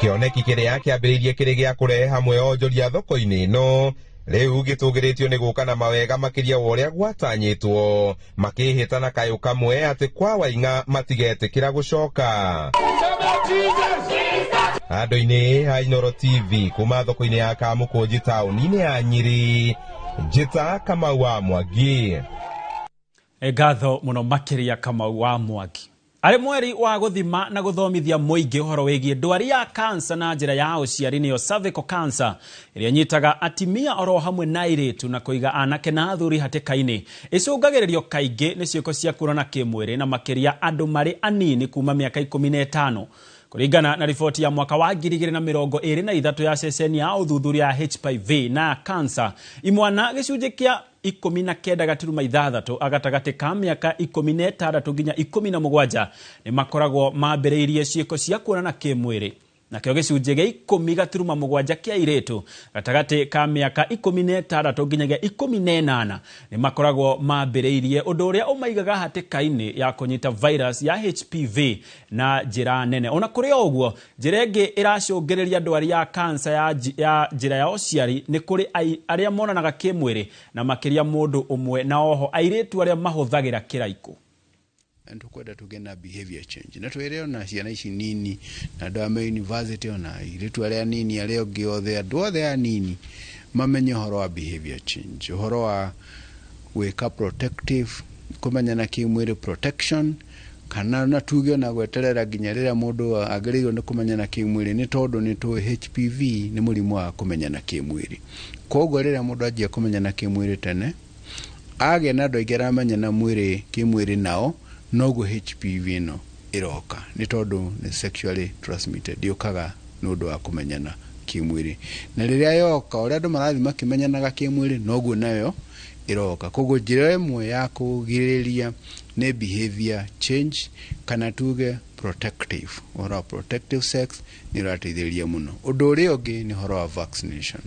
Kĩoneki kĩrĩa kĩambĩrĩirie kĩrĩ gĩa kũrehe hamwe onjoria thoko-inĩ ĩno rĩu gĩtũgĩrĩtio nĩ gũka na mawega makĩria wa ũrĩa gwatanyĩtwo makĩhĩta na kayũ kamwe atĩ kwa Waing'a matigetĩkĩra gũcoka. Handũ-inĩ ha Inooro TV kuma thoko-inĩ ya Kamũkũnji taũni-inĩ ya Nyĩrĩ njĩta Kamau wa Mwangi. Ngatho mũno makĩria Kamau wa Mwangi. Arĩ mweri wa gũthima na gũthomithia mũingĩ ũhoro wĩgiĩ ndwari ya cancer na njĩra ya ũciari nĩyo cervical cancer ĩrĩa nyitaga atimia oro hamwe na airĩtu na kũiga anake na athuri hatĩka-inĩ icũngagĩrĩrio kaingĩ nĩ ciĩko cia kũrana kĩmwĩrĩ na makĩria andũ marĩ anini kuma mĩaka 15. Kũringana na riboti ya mwaka wa 2023 ya ceceni ya ũthuthuria ya HPV na cancer imwana gĩcunjĩ kĩa 19.6 agatagati ka mĩaka 16 nginya 17 nĩ makoragwo mambĩrĩirie ciĩko cia kuonana kĩmwĩrĩ. Nakĩo gĩcunjĩ gĩa 10.7 kĩa airĩtu gatagati ka mĩaka 16 nginyagia 18 nĩ makoragwo mambĩrĩirie ũndũ ũrĩa ũmaigaga hatĩka-inĩ ya kũnyita virus ya HPV na njĩra nene. Ona kũrĩ ũguo njĩra ĩngĩ ĩracũngĩrĩria ndwari ya cancer ya njĩra ya ũciari nĩ kũrĩ arĩa monanaga kĩmwĩrĩ na makĩria mũndũ ũmwe na oho airĩtu arĩa mahũthagĩra kĩraikũ. Tukwenda tugena behavior change na twere ona ciana ici nini na andũ a university ona airĩtu arĩa nini arĩa ũngĩ othe andũ othe anini mamenye ũhoro wa behavior change, ũhoro wa gwĩka protective kũmenyana kĩmwĩrĩ protection kana na tuge na gweterera nginya rĩrĩa mũndũ agĩrĩirwo nĩ kũmenyana kĩmwĩrĩ nĩ tondũ nĩ tũĩ HPV nĩ mũrimũ wa kũmenyana kĩmwĩrĩ. Koguo rĩrĩa mũndũ anjia kũmenyana kĩmwĩrĩ tene agĩa na andũ aingĩ aramenyana kĩmwĩrĩ nao noguo HPV no iroka nĩ tondũ nĩ sexually transmitted yokaga nĩ ũndũ wa kũmenyana kĩmwĩrĩ na rĩrĩa yoka ũrĩa andũ marathi makĩmenyanaga kĩmwĩrĩ noguo nayo iroka. Koguo njĩra ĩmwe ya kũgirĩrĩria nĩ behavior change kana tuge protective or protective sex nĩ ũrateithĩrĩria mũno. Ũndũ ũrĩa ũngĩ nĩ ũhoro wa vaccination.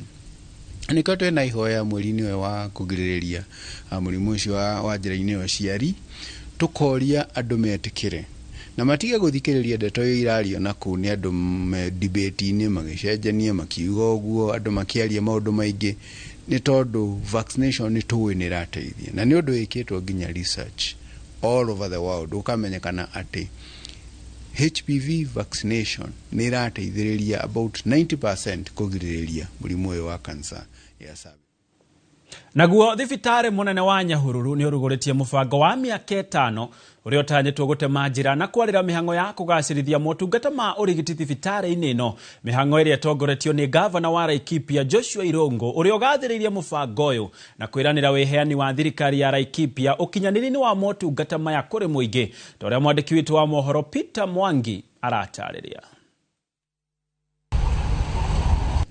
niko twena ihoya mweri-inĩ ũyũ wa kũgirĩrĩria mũrimũ ũcio wa njĩra-inĩ ya ũciari, tukoria andũ metĩkĩre na matige gũthikĩrĩria ndeto iria irario na kũu nĩ andũ me debate-inĩ magĩcenjania makiuga ũguo, andũ makĩaria maũndũ maingĩ, nĩ tondũ vaccination nĩ tũĩ nĩ ĩrateithia na nĩ ũndũ wĩkĩtwo nginya research all over the world, ũkamenyekana atĩ HPV vaccination nĩ ĩrateithĩrĩria about 90% kũgirĩrĩria mũrimũ ũyũ wa cancer ya cervix. Naguo thibitari munene wa Nyahururu nĩ ũrugũrĩtie mũbango wa mĩaka 5 ũrĩa ũtanyĩtwo gũtema njĩra na kwarĩra mĩhang'o ya kũgacĩrithia motungata ma ũrigiti thibitari-inĩ ĩno, mĩhang'o ĩrĩa ĩtongoretio nĩ gavana wa Laikipia Joshua Irungu, ũrĩa ũgathĩrĩirie mũbango ũyũ na kwĩranĩra wĩheani wa thirikari ya Laikipia ũkinyanĩri-inĩ wa motungata maya kũrĩ mũingĩ, ta ũrĩa mwandĩki witũ wa mohoro Peter Mwangi aratarĩria.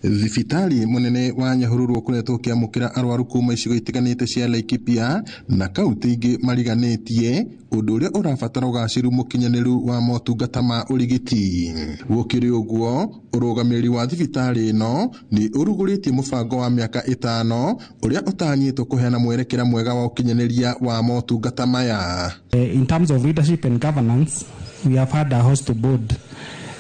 Thibitari munene wa Nyahururu ũkoretwo ũkĩamũkĩra arwaru kuma icigo itiganĩte cia Laikipia na kaunti ingĩ mariganĩtie, ũndũ ũrĩa ũrabatara ũgacĩru mũkinyanĩru wa motungata ma ũrigiti. Gũkĩrĩ ũguo, ũrũgamĩrĩri wa thibitari ĩno nĩ ũrugũrĩtie mũbango wa mĩaka 5 ũrĩa ũtanyĩtwo kũheana mwerekera mwega wa ũkinyanĩria wa motungata maya. In terms of leadership and governance, we have had a hospital board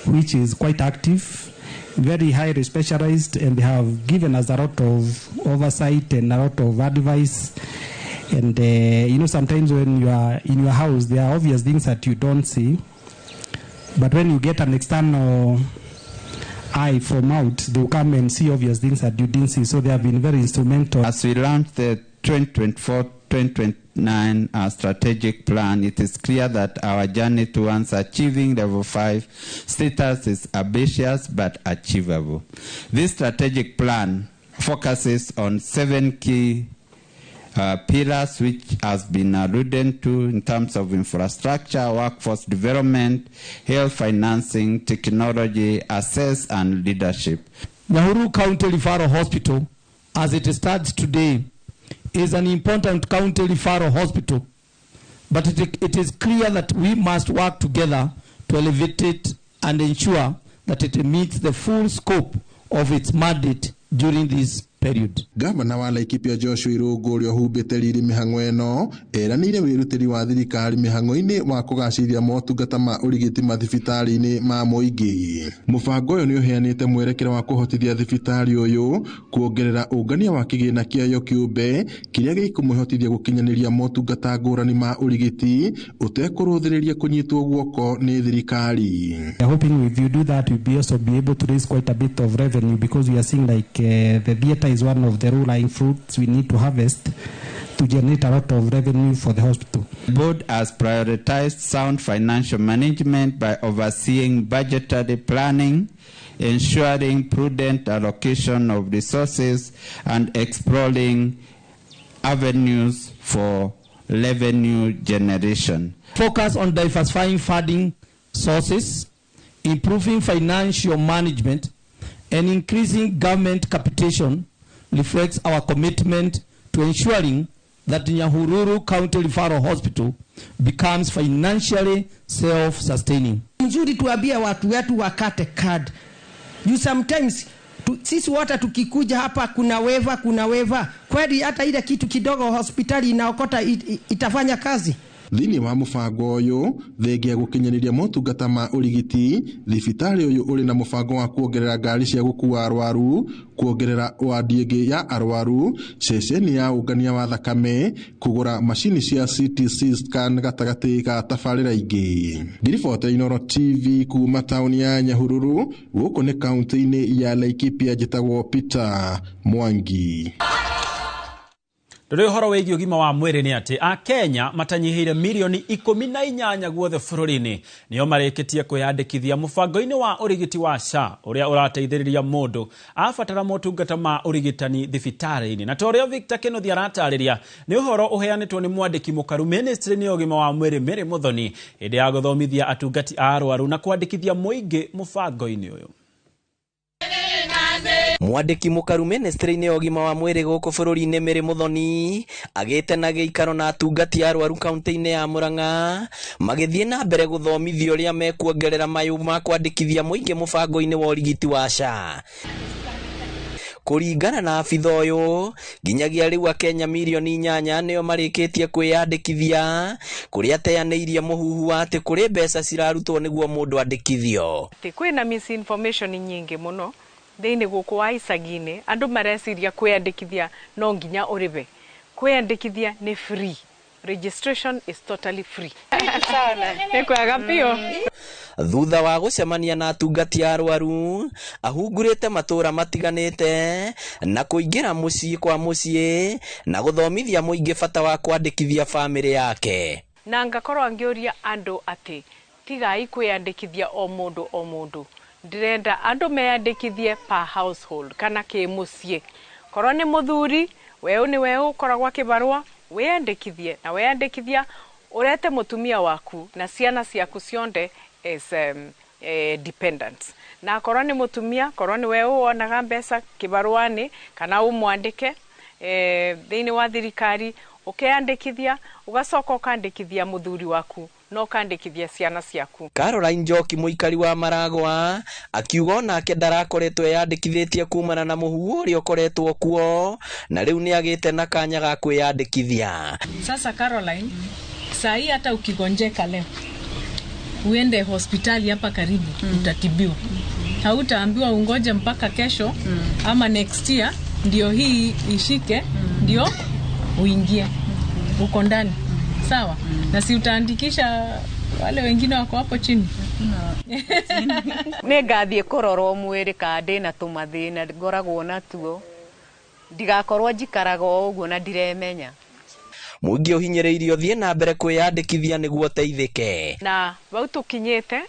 which is quite active, very highly specialized, and they have given us a lot of oversight and a lot of advice. And sometimes when you are in your house, there are obvious things that you don't see, but when you get an external eye from out, they will come and see obvious things that you didn't see. So they have been very instrumental. As we launched the 2024-2029 strategic plan, it is clear that our journey towards achieving level 5 status is ambitious but achievable. This strategic plan focuses on 7 key pillars which has been alluded to in terms of infrastructure, workforce development, health financing, technology, access and leadership. Nyahururu County Referral Hospital, as it stands today, is an important county referral hospital, but it is clear that we must work together to elevate it and ensure that it meets the full scope of its mandate during this period. Gavana wa Laikipia Joshua Irungu ũrĩa ũhumbĩte riri mĩhang'o ĩno eranĩire wĩrutĩri wa thirikari mĩhang'o-inĩ wa kũgacĩrithia motungata ma ũrigiti mathibitarĩ-inĩ ma mũingĩ. Mũbango ũyũ nĩ ũheanĩte mwerekera wa kũhotithia thibitarĩ ũyũ kuongerera ũngania wa kĩgĩna kĩayo kĩũmbe kĩrĩa gĩkũmũhotithia gũkinyanĩria motungata ngũrani ma ũrigiti ũtekũrũthĩrĩria kũnyitwo guoko nĩ thirikari. We are hoping if you do that, we'll also be able to raise quite a bit of revenue, because we are seeing like the theater is one of the low-lying fruits we need to harvest to generate a lot of revenue for the hospital. The board has prioritized sound financial management by overseeing budgetary planning, ensuring prudent allocation of resources, and exploring avenues for revenue generation. Focus on diversifying funding sources, improving financial management, and increasing government capitation reflects our commitment to ensuring that Nyahururu County Referral Hospital becomes financially self-sustaining. Mzuri tuambie watu wetu wakate card. You sometimes sisi wote tukikuja hapa kuna weva kweli hata ile kitu kidogo hospitali inaokota itafanya kazi. Thĩinĩ wa mũbango ũyũ, thengia gũkinyanĩria motungata ma ũrigiti, thibitarĩ ũyũ ũrĩ na mũbango wa kuongerera ngari cia gũkuua arwaru, kuongerera wadi ĩngĩ ya arwaru, ceceni ya ũngania wa thakame, kũgũra macini cia CT scan gatagatĩ ga tabarĩra ingĩ. Ngiriboti ya Inooro TV kuma taũni ya Nyahururu, gũkũ nĩ kaunti-inĩ ya Laikipia, njĩtagwo Peter Mwangi. Rĩu horo wĩgiĩ ũgima wa mwĩrĩ nĩ atĩ Akenya matanyihĩire milioni 18 guothe bũrũri-inĩ nĩo marĩkĩtie kwĩyandĩkithia mũbango-inĩ wa ũrigiti wa SHA ũrĩa ũrateithĩrĩria mũndũ abatara motungata ma ũrigitani thibitarĩ-inĩ. Na ta ũrĩa Victor Kĩnuthia aratarĩria, nĩ ũhoro ũheanĩtwo nĩ mwandĩki mũkaru ministry-inĩ ya ũgima wa mwĩrĩ Mary Muthoni hĩndĩ ya gũthomithia atungati a arwaru na kwandĩkithia mũingĩ mũbango-inĩ ũyũ. Mwandĩki mũkaru ministry-inĩ ya ũgima wa mwĩrĩ gũkũ bũrũri-inĩ Mary Muthoni agĩte na gĩikaro na atungati arwaru kaunti-inĩ ya Murang'a magĩthiĩ na mbere gũthomithio ũrĩa mekuongerera mayũ ma kwandĩkithia mũingĩ mũbango-inĩ wa ũrigiti wa SHA. Kuringana na abitha ũyũ, nginyagia rĩu Akenya mirioni 8 nĩo marĩkĩtie kwĩyandĩkithia, kũrĩa ateanĩirie mũhuhu wa atĩ kũrĩ mbeca cirarutwo nĩguo mũndũ andĩkithio. Kwĩna misinformation nyingĩ mũno thĩinĩ gũkũ wa icagi-inĩ, andũ mareciria kwĩyandĩkithia no nginya ũrĩhe. Kwĩyandĩkithia nĩ free. Registration is totally free. Nĩkwega biũ. Thutha wa gũcemania na atungati arwaru, ahungurĩte matũra matiganĩte na kũingĩra mũciĩ kwa mũciĩ na gũthomithia mũingĩ bata wa kwandĩkithia famĩlĩ yake. Na ngakorwo ngĩũria andũ atĩ tigai kwĩyandĩkithia o mũndũ. Ndĩrenda andũ meyandĩkithie per household kana kĩmũciĩ. Korwo nĩ mũthuri, weũ nĩ weũ ũkoragwo kĩbarũa, weyandĩkithie na weyandĩkithia urete mutumia waku na ciana ciaku cionde as dependents. Na korwo nĩ mutumia, korwo nĩ weũ wonaga mbeca kibaruani kana umwandike thĩinĩ wa thirikari, ukeyandĩkithia ugacoka ukandĩkithia muthuri waku no kandĩkithia ciana ciaku. Caroline Njoki muikari wa Maragwa akiuga nake ndarakoretwo yandĩkithĩtie kumana na mũhuhu ũrĩa ũkoretwo kuo na rĩu nĩ agĩte na kanya ga kwĩyandĩkithia. Sasa Caroline, sahi hata ukigonjeka leo uende hospitali hapa karibu utatibiwa. Hautaambiwa ungoje mpaka kesho ama next year ndio hii ishike ndio uingie uko ndani. Sawa? Na si utaandikisha wale wengine wako hapo chini. Nĩngathiĩ kũrorwo mwĩrĩ ka ndĩna tũmathĩna ngoragwo natuo. Ndigakorwo njikaraga ũguo na ndiremenya. Mũingĩ ũhinyĩrĩirio thiĩ na mbere kwĩyandĩkithia nĩguo teithĩke. Na bau tũkinyĩte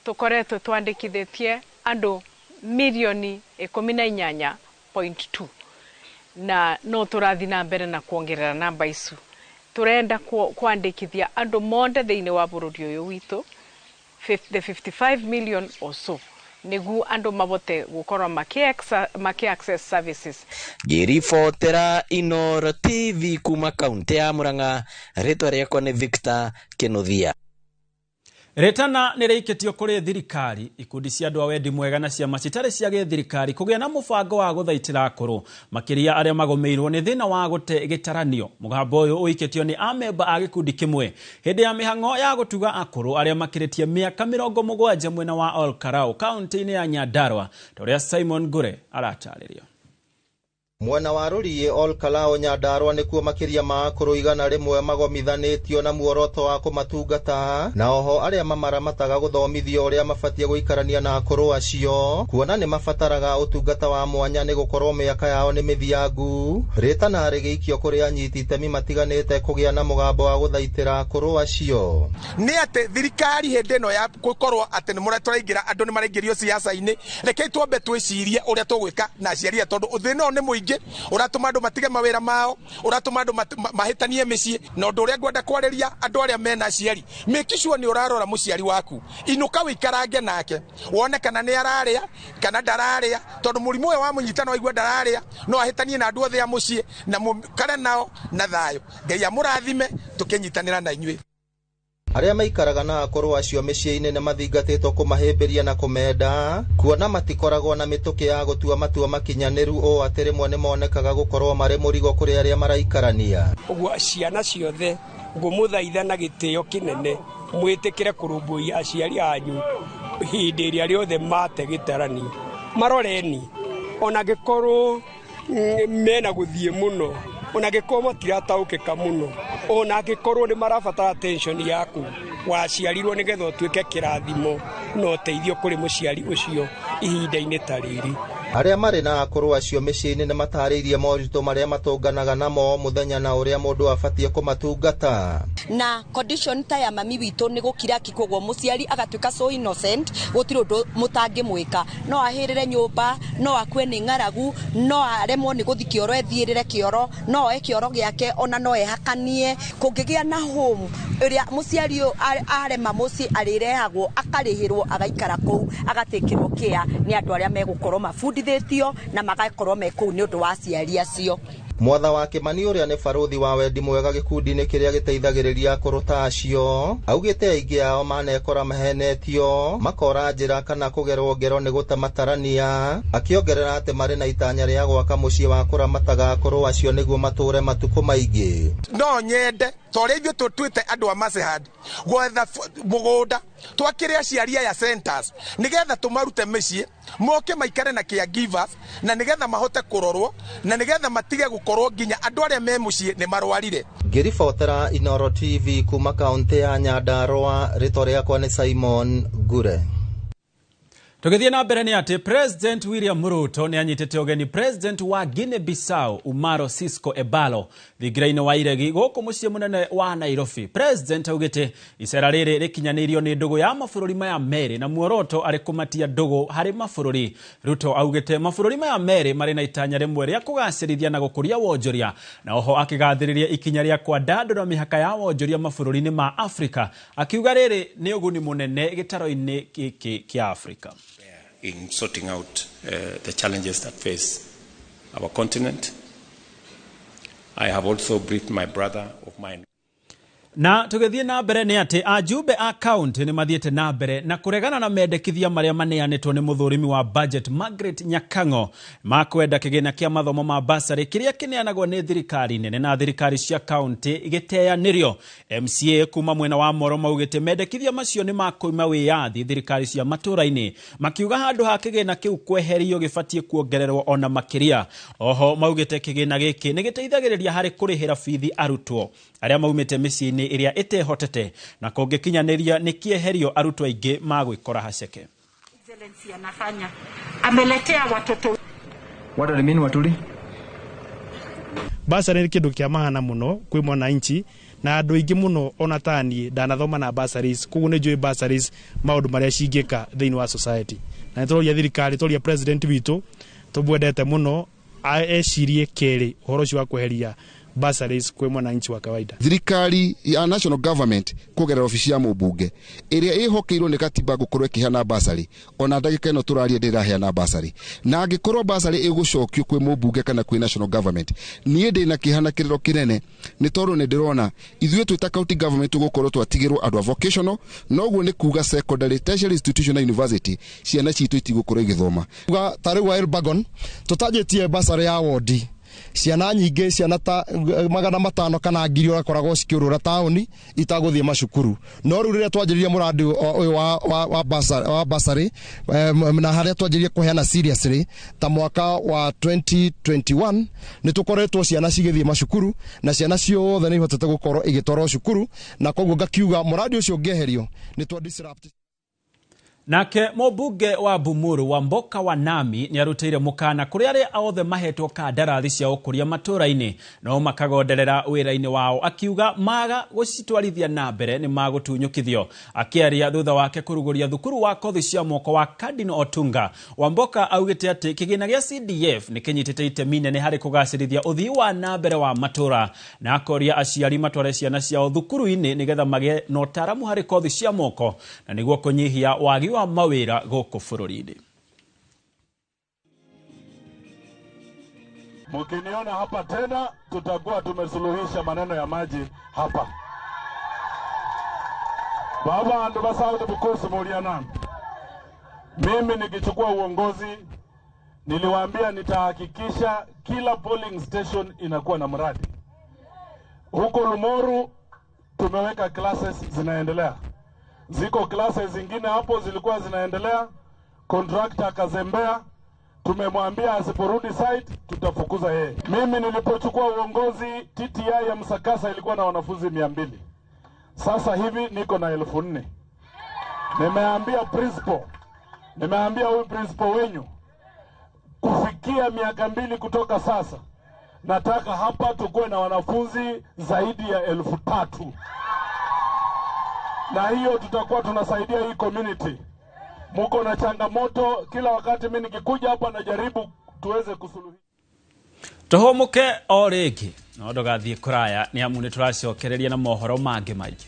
tũkoretwo twandĩkithĩtie andũ milioni 18.2 na no tũrathi na mbere na kuongerera namba icu. Turenda kwandĩkithia andũ monde thĩinĩ wa bũrũri ũyũ witũ 55 million or so nĩguo andũ mabote gũkorwo maki access services. Ngĩribotera Inooro TV kuma kaunti ya Murang'a, rĩtwa rĩakwa nĩ Victor Kĩnuthia. Retana nĩrĩikĩtio kũrĩ thirikari, ikundi cia andũ a wendi mwega na ciama citarĩ cia gĩthirikari kũgĩa na mũbango wa gũthaitĩra akũrũ makĩria arĩa magũmĩirwo nĩ thĩna wa gũte gĩtaranio. Mũgambo ũyũ ũikĩtio nĩ amemba a gĩkundi kĩmwe hĩndĩ ya mĩhang'o ya gũtuga akũrũ arĩa makĩrĩtie mĩaka 70 mwena wa Olkarau kaunti-inĩ ya Nyandarua, torĩa Simon Gure aratarĩria. Mwena wa Rũriĩ Olkarau Nyandarua nĩkuo makĩria ma akũrũ 100 magomithanĩtio na muoroto wa kũmatungata na oho arĩa mamaramataga gũthomithio ũrĩa mabatie gũikarania na akũrũ acio, kuona nĩ mabataraga ũtungata wa mwanya nĩ gũkorwo mĩaka yao nĩ mĩthiangu. Rĩtana rĩgĩikio kũrĩ anyiti itemi matiganĩte kũgĩa na mũgambo wa gũthaitĩra akũrũ acio. Nĩ atĩ thirikari hĩndĩ ĩno ya gũkorwo atĩ nĩ mũratũraingĩra andũ nĩ maraingĩrio siasa-inĩ, rekei twambe twĩcirie ũrĩa tũgwĩka na aciari tondũ thĩna nĩ mũingĩ. Uratuma andũ matige mawĩra mao, uratuma andũ mahĩtanie mĩciĩ, na ũndũ ũrĩa ngwenda kwarĩria andũ arĩa mena aciari, make sure nĩ ũrarora mũciari waku, inuka wĩikarange nake wone kana nĩ ararĩa kana ndararĩa, tondũ mũrimũ ũyũ wa mũnyitano waigua ndararĩa no ahĩtanie na andũ othe a mũciĩ na mũkare nao na thayũ. Ngai amũrathime tũkĩnyitanĩra na inyuĩ. Arĩa maikaraga na akũrũ acio mĩciĩ-inĩ nĩ mathingatĩtwo kũmahĩmbĩria na kũmenda, kuona matikoragwo na mĩtũkĩ ya gũtua matua makinyanĩru o atĩ rĩmwe nĩ monekaga gũkorwo marĩ mũrigo kũrĩ arĩa maraikarania. Ũguo ciana ciothe ngũmũthaitha na gĩtĩo kĩnene mwĩtĩkĩre kũrũmbũiya aciari anyu hĩndĩ ĩrĩa rĩothe mate gĩtaranio. Maroreni ona gĩkorwo mena gũthiĩ mũno, ona gĩkorwo matirataũkĩka mũno, ona gĩkorwo nĩ marabatara attention yaku, waciarirwo nĩgetha ũtuĩke kĩrathimo no ũteithio kũrĩ mũciari ũcio ihinda-inĩ ta rĩrĩ. Arĩa marĩ na akũrũ acio mĩciĩ-inĩ nĩ matarĩirie moritũ marĩa matũnganaga namo mũthenya na ũrĩa mũndũ abatie kũmatungata. Na condition ta ya mami witũ nĩ gũkira kĩkũgwo mũciari agatuĩka so innocent gũtirĩ ũndũ mũtangĩmwĩka, no ahĩrĩre nyũmba, no akue nĩ ng'aragu, no aremwo nĩ gũthi kĩoro ethiĩrĩre kĩoro, no oe kĩoro gĩake ona no ehakanie. Kũngĩgĩa na home ĩrĩa mũciari arema mũciĩ arĩrehagwo akarĩhĩrwo agaikara kũu agatĩkĩrwo kĩa nĩ andũ arĩa megũkorwo mabundithĩtio na magakorwo me kũu nĩ ũndũ wa aciari acio. Mwatha wa Kimani uria ni baruthi wa wendi mwega gikundi-ini kiria giteithagiriria akuru ta acio augite aingi ao manekora mahenetio makora njira kana kugerwo ngero ni gutamatarania, akiongerera ati mari na itanya ria gwaka mucii wa kuramataga akuru acio niguo mature matuku maingi. No nyende toria ithuĩ tũtuĩte andũ a Masehad gwetha mũgũnda twakĩre aciari aya centers nigetha tũmarute mĩciĩ moke maikare na caregivers na nigetha mahote kũrorwo na nigetha matige gũkorwo nginya andũ arĩa me mũciĩ nĩ marwarire. Ngiribotera Inooro TV kuma kaunti ya Nyandarua, rĩtwa rĩakwa nĩ Simon Gure. Tugithie na mbere ni ati President William Ruto ni anyitete ogeni President wa Guinea Bissau Umaro Sisco Embalo thigiraine wa iregi guku mucii munene wa Nairobi. President augite icera riri rikinyanirio ni ndugu ya mabũrũri maya meri na muoroto ari kumatia ndugu hari mabũrũri. Ruto augite mabũrũri maya meri mari na itanya rimwe ria kugacirithia na gukuria wonjoria, na oho akigathiriria ikinya ria kwandandura mihaka ya wonjoria mabũrũri-ini ma Afrika, akiuga riri ni uguni munene gitaro-ini giki kia Afrika in sorting out the challenges that face our continent. I have also briefed my brother of mine. Na tugithie na mbere ni ati ajumbe a county ni mathiete na mbere na kuregana na mendekithia maria maneanitwo ni muthurimi wa budget Margaret Nyakango makwenda kigina kia mathomo ma basari kiria kineanagwo ni thirikari nene na thirikari cia county igiteanirio. MCA kuma mwena wa Moro maugite mendekithia macio ni makoima wiyathi thirikari cia matura-ini, makiuga handu ha kigina kiu kweherio gibatie kuongererwo ona makiria. Oho maugite kigina giki ni giteithagiriria hari kurihira bithi arutwo aria maumite micii-ini iria itehotete na kungikinyaniria ni kieherio arutwo aingi magwikora haceke. Excellency anafanya ameletea watoto. What do you mean watuli? Basari ni kindu kia mahana muno kwi mwananchi na andu aingi muno ona tani ndanathoma na basaris kugu ni njui basaris maundu maria cingika thiini wa society na nitoria thirikari toria president witu tubwendete muno ecirie keri uhoro ucio wa kweheria basaris kwe mwananchi wa kawaida. Thirikari ya national government kugerera ofisi ya mubunge iria ihokeirwo ni katiba gukorwo ikihana basari ona ndagika ino turaria ndiraheana basari na angikorwo basari igucokio kwe mubunge kana kwe national government nie ndina kihana kiriro kinene ni tondu ni ndirona ithuĩ twita county government gukorwo twatigirwo andu vocational noguo ni kuga secondary tertiary institution na university ciana citu itigukorwo igithoma tariu wa Elbagon tutajitie basari ya wodi ciana nyingi ciana ta 500 kana 1000 orakoragwo cikiurura tauni itaguthie macukuru no riu riria twanjiriria muradi uyu wa basari na haria twanjiriria kuheana seriously ta mwaka wa 2021 ni tukoretwo ciana cigithie macukuru na ciana ciothe ni ihotete gukorwo igitoro cukuru na koguo ngakiuga muradi ucio ngeherio ni twa disrupt. Nake mubunge wa Bumuru wa Mboka wa Nami ni arutire mukana kuri aria othe mahetwo kandarathi cia ukuria matura-ini no makagonderera wira-ini wao, akiuga maga gucitwarithia na mbere ni magutunyukithio. Akiaria thutha wake kuruguria thukuru wa kothi cia moko wa Cardinal Otunga, wa Mboka augite ati kigina gia CDF ni kinyitite itemi nene hari kugacirithia uthii wa na mbere wa matura, na akoria aciari matware ciana ciao thukuru-ini nigetha magie na utaramu hari kothi cia moko na niguo kunyihia wagi wa mawira goko bururi-ini. Mkiniona hapa tena tutakuwa tumesuluhisha maneno ya maji hapa. Baba ndo basauti bukusu muliana. Mimi nikichukua uongozi niliwaambia nitahakikisha kila polling station inakuwa na mradi. Huko Lumoru tumeweka classes zinaendelea. Ziko classes zingine hapo zilikuwa zinaendelea, contractor akazembea, tumemwambia asiporudi site tutafukuza yeye. Mimi nilipochukua uongozi TTI ya Msakasa ilikuwa na wanafunzi 200. Sasa hivi niko na 1400. Nimeambia principal, nimeambia huyu principal wenyu kufikia miaka 2 kutoka sasa nataka hapa tukuwe na wanafunzi zaidi ya 3000. Na hiyo tutakuwa tunasaidia hii community. Muko na changamoto kila wakati, mimi nikikuja hapa najaribu tuweze kusuluhisha. Tohomuke oregi no ndogathie kuraya ni amu ni turacokereria na mohoro mange maingi.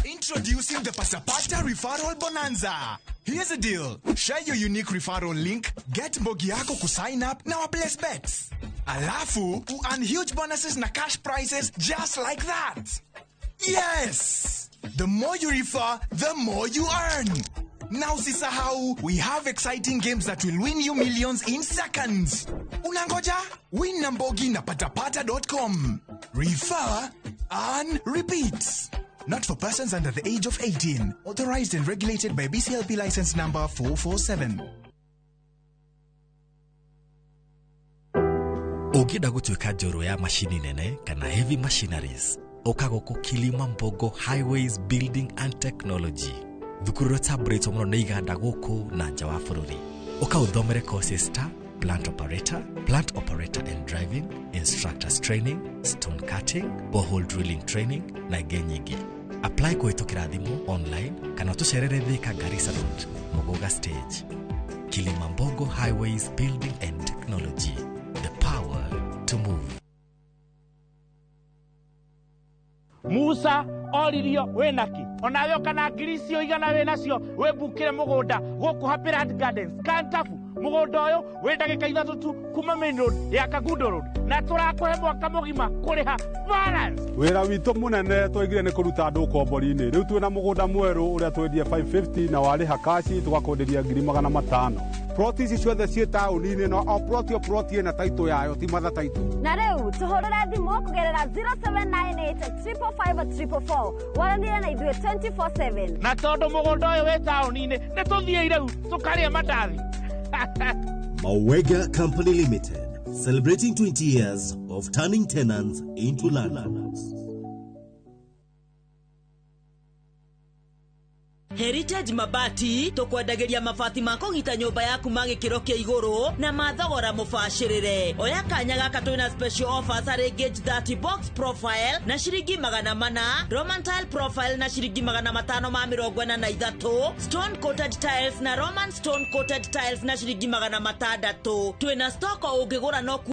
Introducing the Pasapati After referral bonanza. Here's the deal. Share your unique referral link, get Mbogi yako to sign up, now place bets. Alafu, earn huge bonuses na cash prizes just like that. Yes! The more you refer, the more you earn. Now sisahau, we have exciting games that will win you millions in seconds. Unangoja? Win na Mbogi na patapata.com. Refer, earn, repeat. Not for persons under the age of 18. Authorized and regulated by BCLP license number 447. Ungĩenda gũtuĩka njorua ya machini nene kana heavy machineries, ũka gũkũ Kilimambogo Highways Building and Technology. Thukuru rũtambũrĩtwo mũno nĩ iganda gũkũ na nja wa bũrũri. Ũka ũthomere courses ta plant operator and driving, instructors training, stone cutting, borehole drilling training na ingĩ nyingĩ. Apply kũhĩtũkĩra thimũ online kana tũcerere Thika Garissa Road, Mogoga Stage. Kilimambogo Highways Building and Technology. The power to move. Musa oririo wenaki onawe kana grisio igana we nacio we bukire mugunda guku Happy Land Gardens Kantafu mugunda uyu we ndagika ithatu tu kuma main road ya Kagundo road na turakuhe mwaka mugima kuriha balance wira witu munene twaigire ni kuruta andu kombori-ini riu twina mugunda mweru uria twendie 550 na wariha kashi tugakonderia 500. Proti ici ciothe ciĩ taũni-inĩ no o proti na taito yayo ti matha taito. Na rĩu tũhũrĩre thimũ kũgerera 0798-555-444 waranĩre na ithuĩ 24/7. Na tondũ mũgũnda ũyũ wĩ taũni-inĩ nĩ tũthiĩ rĩu tũkarĩe mandathi. Mawega Company Limited, celebrating 20 years of turning tenants into landlords. Heritage Mabati tukwendageria mabati ma kũgita nyũmba yaku ma gĩkĩro kĩa igũrũ na mathogora mũbacĩrĩre. Oya kanya gaka twĩna special offers harĩ gauge 30 box profile na ciringi 400, Roman tile profile na ciringi 543, stone coated tiles na Roman stone coated tiles na ciringi 600. Twĩna stock ũngĩgũra no